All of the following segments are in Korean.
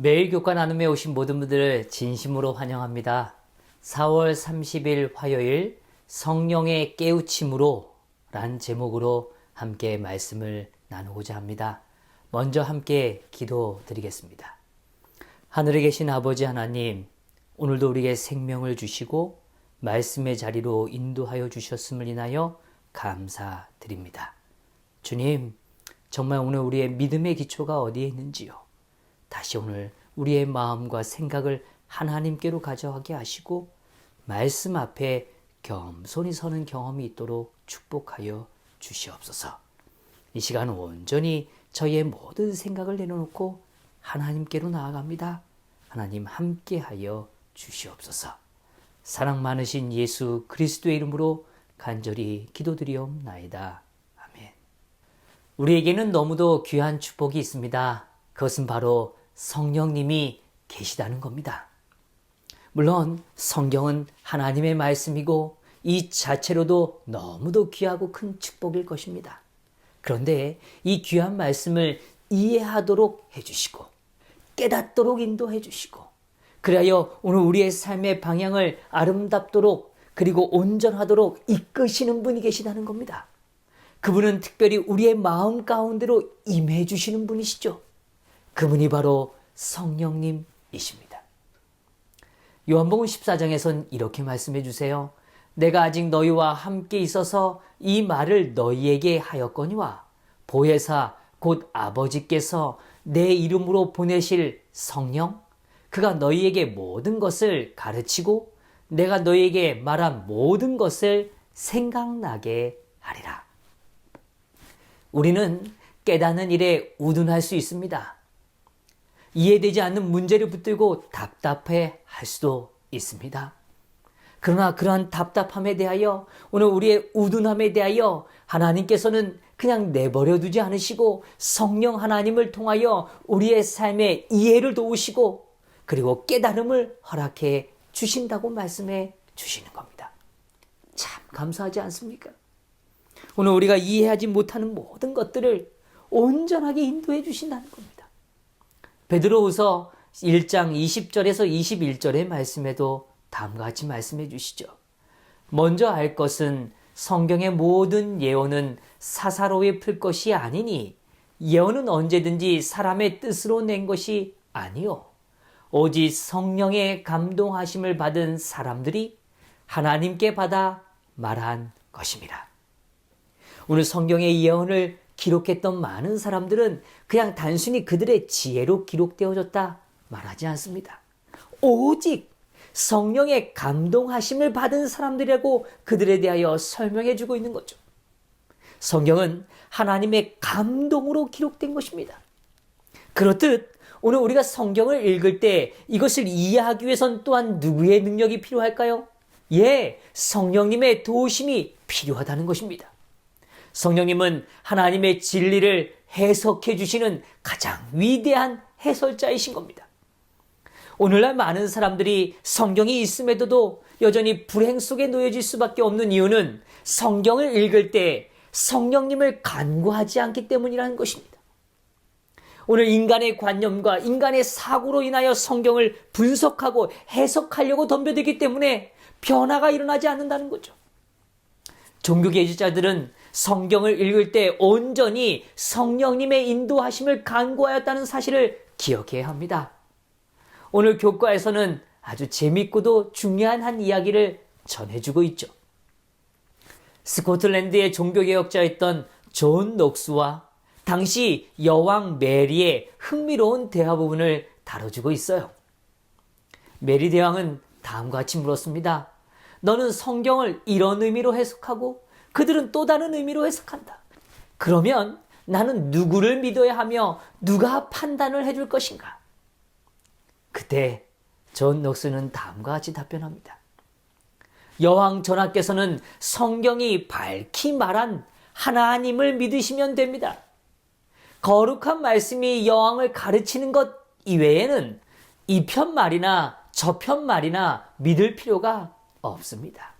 매일 교과 나눔에 오신 모든 분들을 진심으로 환영합니다. 4월 30일 화요일 성령의 깨우침으로 라는 제목으로 함께 말씀을 나누고자 합니다. 먼저 함께 기도드리겠습니다. 하늘에 계신 아버지 하나님, 오늘도 우리에게 생명을 주시고 말씀의 자리로 인도하여 주셨음을 인하여 감사드립니다. 주님, 정말 오늘 우리의 믿음의 기초가 어디에 있는지요? 다시 오늘 우리의 마음과 생각을 하나님께로 가져가게 하시고 말씀 앞에 겸손히 서는 경험이 있도록 축복하여 주시옵소서. 이 시간 온전히 저희의 모든 생각을 내려놓고 하나님께로 나아갑니다. 하나님 함께하여 주시옵소서. 사랑 많으신 예수 그리스도의 이름으로 간절히 기도드리옵나이다. 아멘. 우리에게는 너무도 귀한 축복이 있습니다. 그것은 바로 성령님이 계시다는 겁니다. 물론 성경은 하나님의 말씀이고 이 자체로도 너무도 귀하고 큰 축복일 것입니다. 그런데 이 귀한 말씀을 이해하도록 해주시고 깨닫도록 인도해 주시고 그리하여 오늘 우리의 삶의 방향을 아름답도록 그리고 온전하도록 이끄시는 분이 계시다는 겁니다. 그분은 특별히 우리의 마음 가운데로 임해 주시는 분이시죠. 그분이 바로 성령님이십니다. 요한복음 14장에선 이렇게 말씀해 주세요. 내가 아직 너희와 함께 있어서 이 말을 너희에게 하였거니와 보혜사 곧 아버지께서 내 이름으로 보내실 성령 그가 너희에게 모든 것을 가르치고 내가 너희에게 말한 모든 것을 생각나게 하리라. 우리는 깨닫는 일에 우둔할 수 있습니다. 이해되지 않는 문제를 붙들고 답답해 할 수도 있습니다. 그러나 그러한 답답함에 대하여 오늘 우리의 우둔함에 대하여 하나님께서는 그냥 내버려 두지 않으시고 성령 하나님을 통하여 우리의 삶에 이해를 도우시고 그리고 깨달음을 허락해 주신다고 말씀해 주시는 겁니다. 참 감사하지 않습니까? 오늘 우리가 이해하지 못하는 모든 것들을 온전하게 인도해 주신다는 겁니다. 베드로후서 1장 20절에서 21절의 말씀에도 다음과 같이 말씀해 주시죠. 먼저 알 것은 성경의 모든 예언은 사사로이 풀 것이 아니니 예언은 언제든지 사람의 뜻으로 낸 것이 아니요 오직 성령의 감동하심을 받은 사람들이 하나님께 받아 말한 것입니다. 오늘 성경의 예언을 기록했던 많은 사람들은 그냥 단순히 그들의 지혜로 기록되어졌다 말하지 않습니다. 오직 성령의 감동하심을 받은 사람들이라고 그들에 대하여 설명해 주고 있는 거죠. 성경은 하나님의 감동으로 기록된 것입니다. 그렇듯 오늘 우리가 성경을 읽을 때 이것을 이해하기 위해선 또한 누구의 능력이 필요할까요? 성령님의 도우심이 필요하다는 것입니다. 성령님은 하나님의 진리를 해석해 주시는 가장 위대한 해설자이신 겁니다. 오늘날 많은 사람들이 성경이 있음에도 여전히 불행 속에 놓여질 수밖에 없는 이유는 성경을 읽을 때 성령님을 간구하지 않기 때문이라는 것입니다. 오늘 인간의 관념과 인간의 사고로 인하여 성경을 분석하고 해석하려고 덤벼들기 때문에 변화가 일어나지 않는다는 거죠. 종교개혁자들은 성경을 읽을 때 온전히 성령님의 인도하심을 간구하였다는 사실을 기억해야 합니다. 오늘 교과에서는 아주 재밌고도 중요한 한 이야기를 전해주고 있죠. 스코틀랜드의 종교개혁자였던 존 녹스와 당시 여왕 메리의 흥미로운 대화 부분을 다뤄주고 있어요. 메리 대왕은 다음과 같이 물었습니다. 너는 성경을 이런 의미로 해석하고 그들은 또 다른 의미로 해석한다. 그러면 나는 누구를 믿어야 하며 누가 판단을 해줄 것인가? 그때 존 녹스는 다음과 같이 답변합니다. 여왕 전하께서는 성경이 밝히 말한 하나님을 믿으시면 됩니다. 거룩한 말씀이 여왕을 가르치는 것 이외에는 이 편 말이나 저 편 말이나 믿을 필요가 없습니다.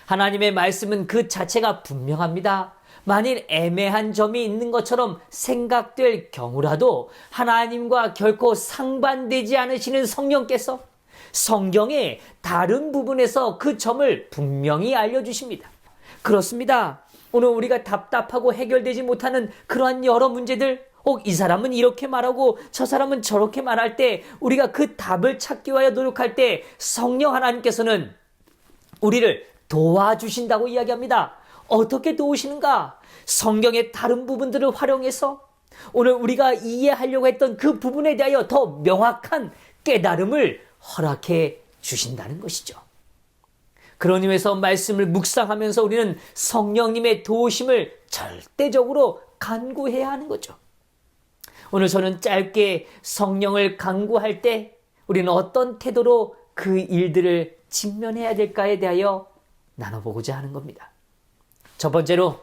하나님의 말씀은 그 자체가 분명합니다. 만일 애매한 점이 있는 것처럼 생각될 경우라도 하나님과 결코 상반되지 않으시는 성령께서 성경의 다른 부분에서 그 점을 분명히 알려주십니다. 그렇습니다. 오늘 우리가 답답하고 해결되지 못하는 그러한 여러 문제들, 혹 이 사람은 이렇게 말하고 저 사람은 저렇게 말할 때 우리가 그 답을 찾기 위하여 노력할 때 성령 하나님께서는 우리를 도와주신다고 이야기합니다. 어떻게 도우시는가? 성경의 다른 부분들을 활용해서 오늘 우리가 이해하려고 했던 그 부분에 대하여 더 명확한 깨달음을 허락해 주신다는 것이죠. 그런 의미에서 말씀을 묵상하면서 우리는 성령님의 도우심을 절대적으로 간구해야 하는 거죠. 오늘 저는 짧게 성령을 간구할 때 우리는 어떤 태도로 그 일들을 직면해야 될까에 대하여 나눠보고자 하는 겁니다. 첫 번째로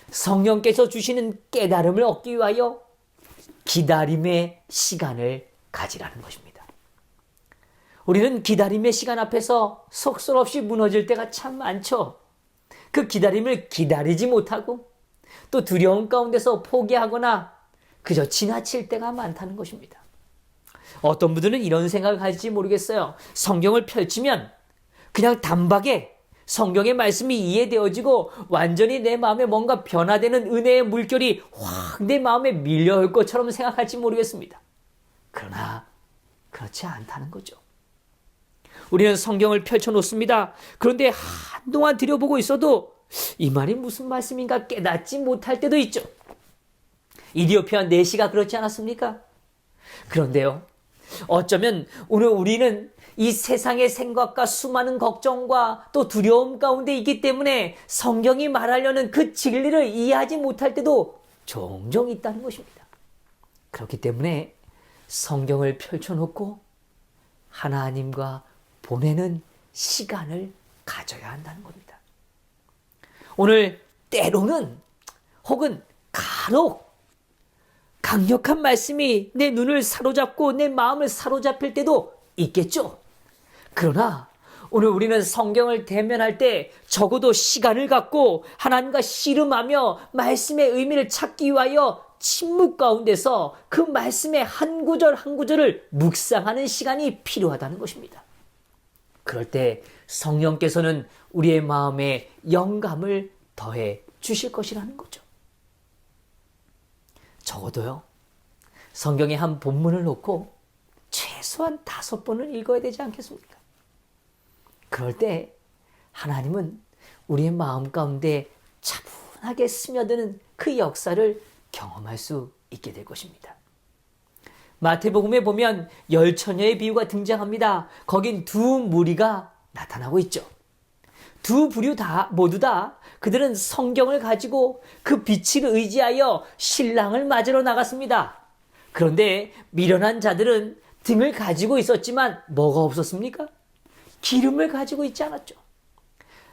성령께서 주시는 깨달음을 얻기 위하여 기다림의 시간을 가지라는 것입니다. 우리는 기다림의 시간 앞에서 속절없이 무너질 때가 참 많죠. 그 기다림을 기다리지 못하고 또 두려움 가운데서 포기하거나 그저 지나칠 때가 많다는 것입니다. 어떤 분들은 이런 생각을 가질지 모르겠어요. 성경을 펼치면 그냥 단박에 성경의 말씀이 이해되어지고 완전히 내 마음에 뭔가 변화되는 은혜의 물결이 확 내 마음에 밀려올 것처럼 생각할지 모르겠습니다. 그러나 그렇지 않다는 거죠. 우리는 성경을 펼쳐놓습니다. 그런데 한동안 들여보고 있어도 이 말이 무슨 말씀인가 깨닫지 못할 때도 있죠. 이디오피아 내시가 그렇지 않았습니까? 그런데요, 어쩌면 오늘 우리는 이 세상의 생각과 수많은 걱정과 또 두려움 가운데 있기 때문에 성경이 말하려는 그 진리를 이해하지 못할 때도 종종 있다는 것입니다. 그렇기 때문에 성경을 펼쳐놓고 하나님과 보내는 시간을 가져야 한다는 겁니다. 오늘 때로는 혹은 간혹 강력한 말씀이 내 눈을 사로잡고 내 마음을 사로잡힐 때도 있겠죠. 그러나 오늘 우리는 성경을 대면할 때 적어도 시간을 갖고 하나님과 씨름하며 말씀의 의미를 찾기 위하여 침묵 가운데서 그 말씀의 한 구절 한 구절을 묵상하는 시간이 필요하다는 것입니다. 그럴 때 성령께서는 우리의 마음에 영감을 더해 주실 것이라는 거죠. 적어도요, 성경의 한 본문을 놓고 최소한 5번을 읽어야 되지 않겠습니까? 그럴 때 하나님은 우리의 마음 가운데 차분하게 스며드는 그 역사를 경험할 수 있게 될 것입니다. 마태복음에 보면 열처녀의 비유가 등장합니다. 거긴 두 무리가 나타나고 있죠. 두 부류 모두 다 그들은 성경을 가지고 그 빛을 의지하여 신랑을 맞으러 나갔습니다. 그런데 미련한 자들은 등을 가지고 있었지만 뭐가 없었습니까? 기름을 가지고 있지 않았죠.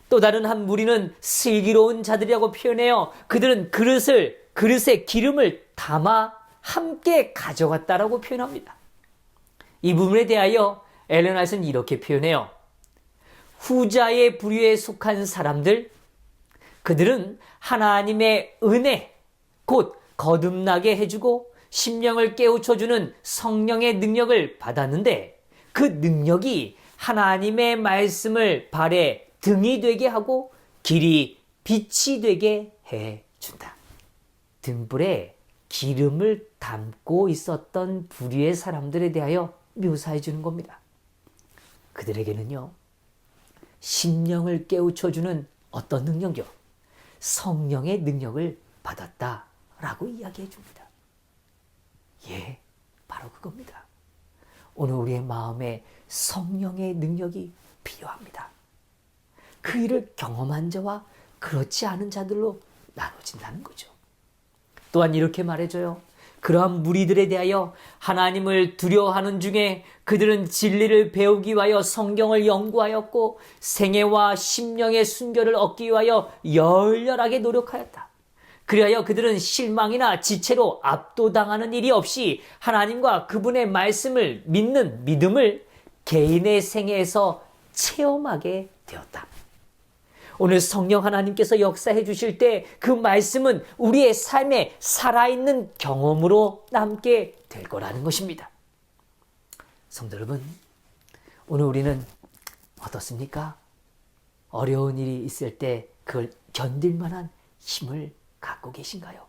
또 다른 한 무리는 슬기로운 자들이라고 표현해요. 그들은 그릇에 기름을 담아 함께 가져갔다라고 표현합니다. 이 부분에 대하여 엘렌 화이트는 이렇게 표현해요. 후자의 부류에 속한 사람들, 그들은 하나님의 은혜, 곧 거듭나게 해주고 심령을 깨우쳐주는 성령의 능력을 받았는데 그 능력이 하나님의 말씀을 발에 등이 되게 하고 길이 빛이 되게 해준다. 등불에 기름을 담고 있었던 부류의 사람들에 대하여 묘사해 주는 겁니다. 그들에게는요, 심령을 깨우쳐주는 어떤 능력이요? 성령의 능력을 받았다라고 이야기해 줍니다. 예, 바로 그겁니다. 오늘 우리의 마음에 성령의 능력이 필요합니다. 그 일을 경험한 자와 그렇지 않은 자들로 나눠진다는 거죠. 또한 이렇게 말해줘요. 그러한 무리들에 대하여 하나님을 두려워하는 중에 그들은 진리를 배우기 위하여 성경을 연구하였고 생애와 심령의 순결을 얻기 위하여 열렬하게 노력하였다. 그리하여 그들은 실망이나 지체로 압도당하는 일이 없이 하나님과 그분의 말씀을 믿는 믿음을 개인의 생애에서 체험하게 되었다. 오늘 성령 하나님께서 역사해 주실 때 그 말씀은 우리의 삶에 살아있는 경험으로 남게 될 거라는 것입니다. 성도 여러분, 오늘 우리는 어떻습니까? 어려운 일이 있을 때 그걸 견딜 만한 힘을 갖고 계신가요?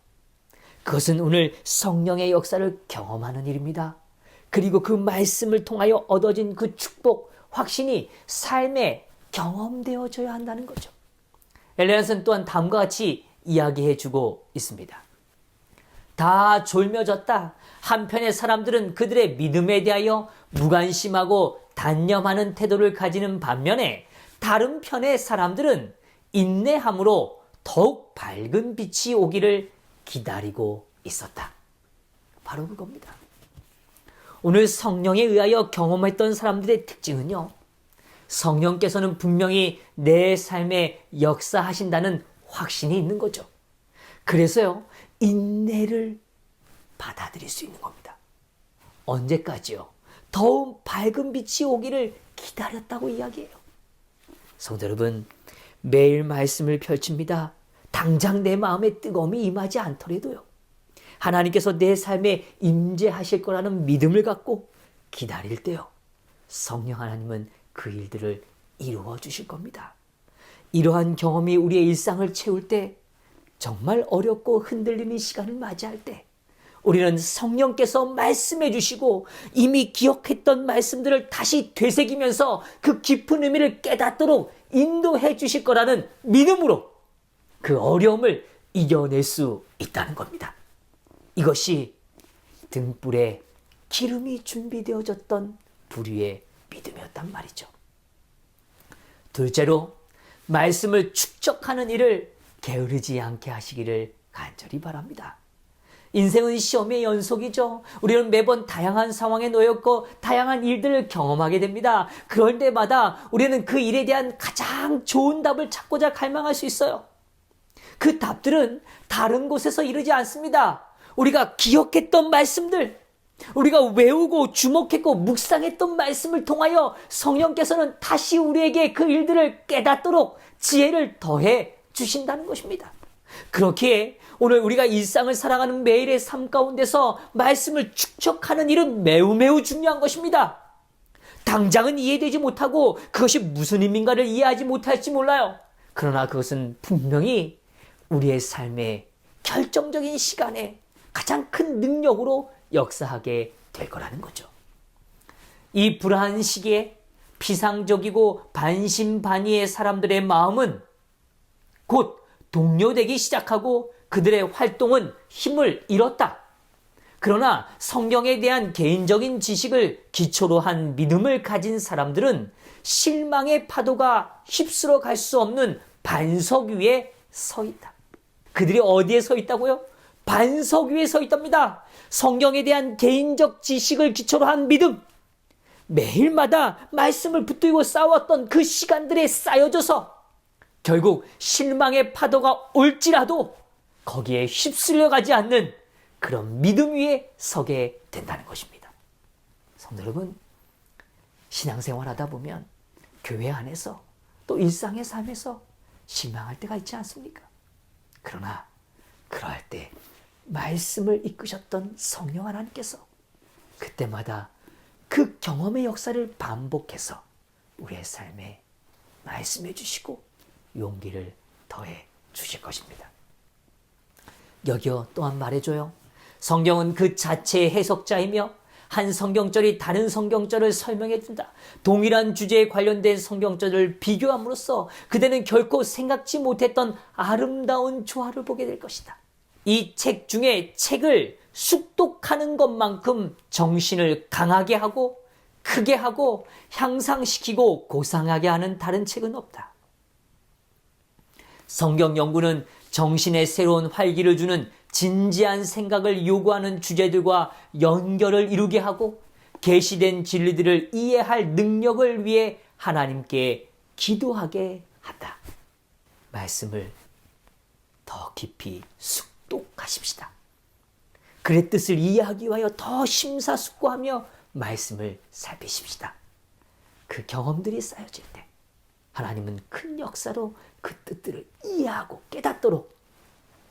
그것은 오늘 성령의 역사를 경험하는 일입니다. 그리고 그 말씀을 통하여 얻어진 그 축복, 확신이 삶에 경험되어져야 한다는 거죠. 엘레나스는 또한 다음과 같이 이야기해 주고 있습니다. 다 졸며졌다. 한편의 사람들은 그들의 믿음에 대하여 무관심하고 단념하는 태도를 가지는 반면에 다른 편의 사람들은 인내함으로 더욱 밝은 빛이 오기를 기다리고 있었다. 바로 그겁니다. 오늘 성령에 의하여 경험했던 사람들의 특징은요, 성령께서는 분명히 내 삶에 역사하신다는 확신이 있는 거죠. 그래서요, 인내를 받아들일 수 있는 겁니다. 언제까지요? 더욱 밝은 빛이 오기를 기다렸다고 이야기해요. 성도 여러분, 매일 말씀을 펼칩니다. 당장 내 마음에 뜨거움이 임하지 않더라도요, 하나님께서 내 삶에 임재하실 거라는 믿음을 갖고 기다릴 때요, 성령 하나님은 그 일들을 이루어 주실 겁니다. 이러한 경험이 우리의 일상을 채울 때, 정말 어렵고 흔들리는 시간을 맞이할 때 우리는 성령께서 말씀해 주시고 이미 기억했던 말씀들을 다시 되새기면서 그 깊은 의미를 깨닫도록 인도해 주실 거라는 믿음으로 그 어려움을 이겨낼 수 있다는 겁니다. 이것이 등불에 기름이 준비되어졌던 불의의 믿음이었단 말이죠. 둘째로, 말씀을 축적하는 일을 게으르지 않게 하시기를 간절히 바랍니다. 인생은 시험의 연속이죠. 우리는 매번 다양한 상황에 놓였고 다양한 일들을 경험하게 됩니다. 그럴 때마다 우리는 그 일에 대한 가장 좋은 답을 찾고자 갈망할 수 있어요. 그 답들은 다른 곳에서 이르지 않습니다. 우리가 기억했던 말씀들, 우리가 외우고 주목했고 묵상했던 말씀을 통하여 성령께서는 다시 우리에게 그 일들을 깨닫도록 지혜를 더해 주신다는 것입니다. 그렇기에 오늘 우리가 일상을 살아가는 매일의 삶 가운데서 말씀을 축적하는 일은 매우 중요한 것입니다. 당장은 이해되지 못하고 그것이 무슨 의미인가를 이해하지 못할지 몰라요. 그러나 그것은 분명히 우리의 삶의 결정적인 시간에 가장 큰 능력으로 역사하게 될 거라는 거죠. 이 불안한 시기에 피상적이고 반신반의의 사람들의 마음은 곧 동요되기 시작하고 그들의 활동은 힘을 잃었다. 그러나 성경에 대한 개인적인 지식을 기초로 한 믿음을 가진 사람들은 실망의 파도가 휩쓸어 갈 수 없는 반석 위에 서 있다. 그들이 어디에 서 있다고요? 반석 위에 서 있답니다. 성경에 대한 개인적 지식을 기초로 한 믿음, 매일마다 말씀을 붙들고 싸웠던 그 시간들에 쌓여져서 결국 실망의 파도가 올지라도 거기에 휩쓸려 가지 않는 그런 믿음 위에 서게 된다는 것입니다. 성도 여러분, 신앙생활 하다 보면 교회 안에서 또 일상의 삶에서 실망할 때가 있지 않습니까? 그러나 그럴 때 말씀을 이끄셨던 성령 하나님께서 그때마다 그 경험의 역사를 반복해서 우리의 삶에 말씀해 주시고 용기를 더해 주실 것입니다. 여기요 또한 말해줘요. 성경은 그 자체의 해석자이며 한 성경절이 다른 성경절을 설명해 준다. 동일한 주제에 관련된 성경절을 비교함으로써 그대는 결코 생각지 못했던 아름다운 조화를 보게 될 것이다. 이 책 중에 책을 숙독하는 것만큼 정신을 강하게 하고 크게 하고 향상시키고 고상하게 하는 다른 책은 없다. 성경 연구는 정신에 새로운 활기를 주는 진지한 생각을 요구하는 주제들과 연결을 이루게 하고 계시된 진리들을 이해할 능력을 위해 하나님께 기도하게 한다. 말씀을 더 깊이 숙독하십시다. 그의 뜻을 이해하기 위하여 더 심사숙고하며 말씀을 살피십시다. 그 경험들이 쌓여질 때 하나님은 큰 역사로 그 뜻들을 이해하고 깨닫도록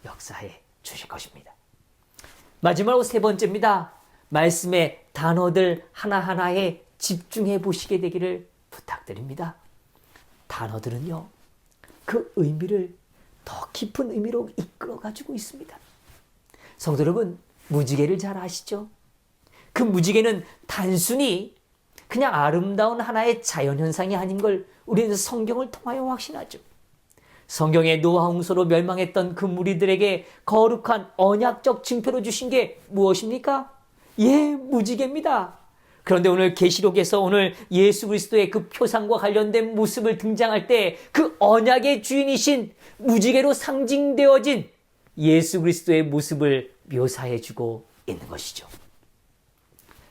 역사해 주실 것입니다. 마지막으로 세 번째입니다. 말씀의 단어들 하나하나에 집중해 보시게 되기를 부탁드립니다. 단어들은요, 그 의미를 더 깊은 의미로 이끌어 가지고 있습니다. 성도 여러분, 무지개를 잘 아시죠? 그 무지개는 단순히 그냥 아름다운 하나의 자연현상이 아닌 걸 우리는 성경을 통하여 확신하죠. 성경의 노아 홍수로 멸망했던 그 무리들에게 거룩한 언약적 징표로 주신 게 무엇입니까? 예, 무지개입니다. 그런데 오늘 계시록에서 오늘 예수 그리스도의 그 표상과 관련된 모습을 등장할 때 그 언약의 주인이신 무지개로 상징되어진 예수 그리스도의 모습을 묘사해주고 있는 것이죠.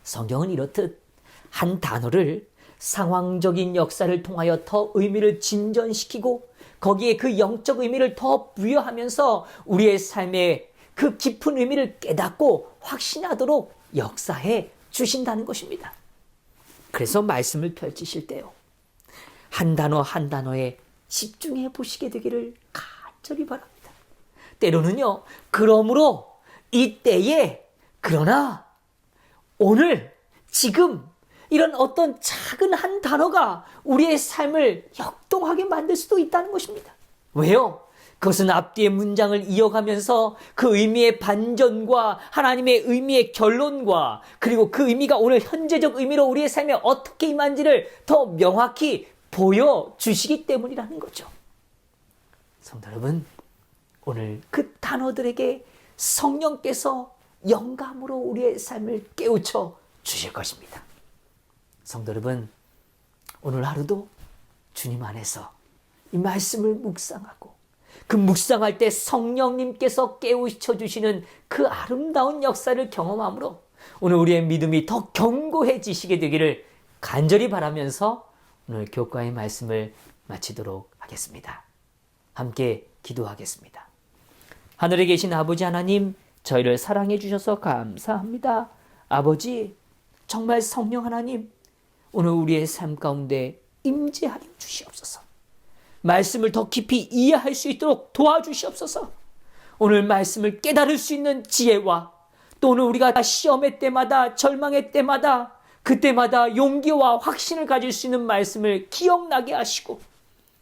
성경은 이렇듯 한 단어를 상황적인 역사를 통하여 더 의미를 진전시키고 거기에 그 영적 의미를 더 부여하면서 우리의 삶에 그 깊은 의미를 깨닫고 확신하도록 역사해 주신다는 것입니다. 그래서 말씀을 펼치실 때요, 한 단어 한 단어에 집중해 보시게 되기를 간절히 바랍니다. 때로는요, 그러므로 이때에, 그러나 오늘 지금 이런 어떤 작은 한 단어가 우리의 삶을 역동하게 만들 수도 있다는 것입니다. 왜요? 그것은 앞뒤의 문장을 이어가면서 그 의미의 반전과 하나님의 의미의 결론과 그리고 그 의미가 오늘 현재적 의미로 우리의 삶에 어떻게 임한지를 더 명확히 보여주시기 때문이라는 거죠. 성도 여러분, 오늘 그 단어들에게 성령께서 영감으로 우리의 삶을 깨우쳐 주실 것입니다. 성도 여러분, 오늘 하루도 주님 안에서 이 말씀을 묵상하고 그 묵상할 때 성령님께서 깨우쳐 주시는 그 아름다운 역사를 경험함으로 오늘 우리의 믿음이 더 견고해지시게 되기를 간절히 바라면서 오늘 교과의 말씀을 마치도록 하겠습니다. 함께 기도하겠습니다. 하늘에 계신 아버지 하나님, 저희를 사랑해 주셔서 감사합니다. 아버지, 정말 성령 하나님, 오늘 우리의 삶 가운데 임재하여 주시옵소서. 말씀을 더 깊이 이해할 수 있도록 도와주시옵소서. 오늘 말씀을 깨달을 수 있는 지혜와 또 오늘 우리가 시험의 때마다 절망의 때마다 그때마다 용기와 확신을 가질 수 있는 말씀을 기억나게 하시고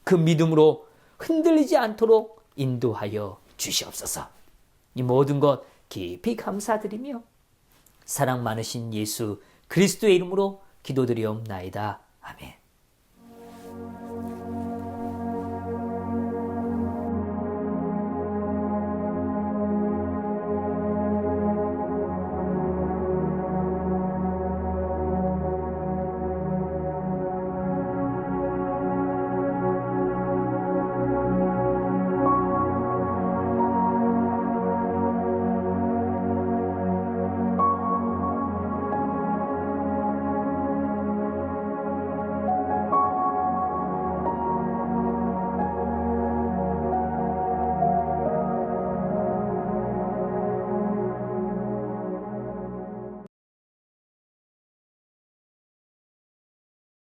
그 믿음으로 흔들리지 않도록 인도하여 주시옵소서. 이 모든 것 깊이 감사드리며 사랑 많으신 예수 그리스도의 이름으로 기도드리옵나이다. 아멘.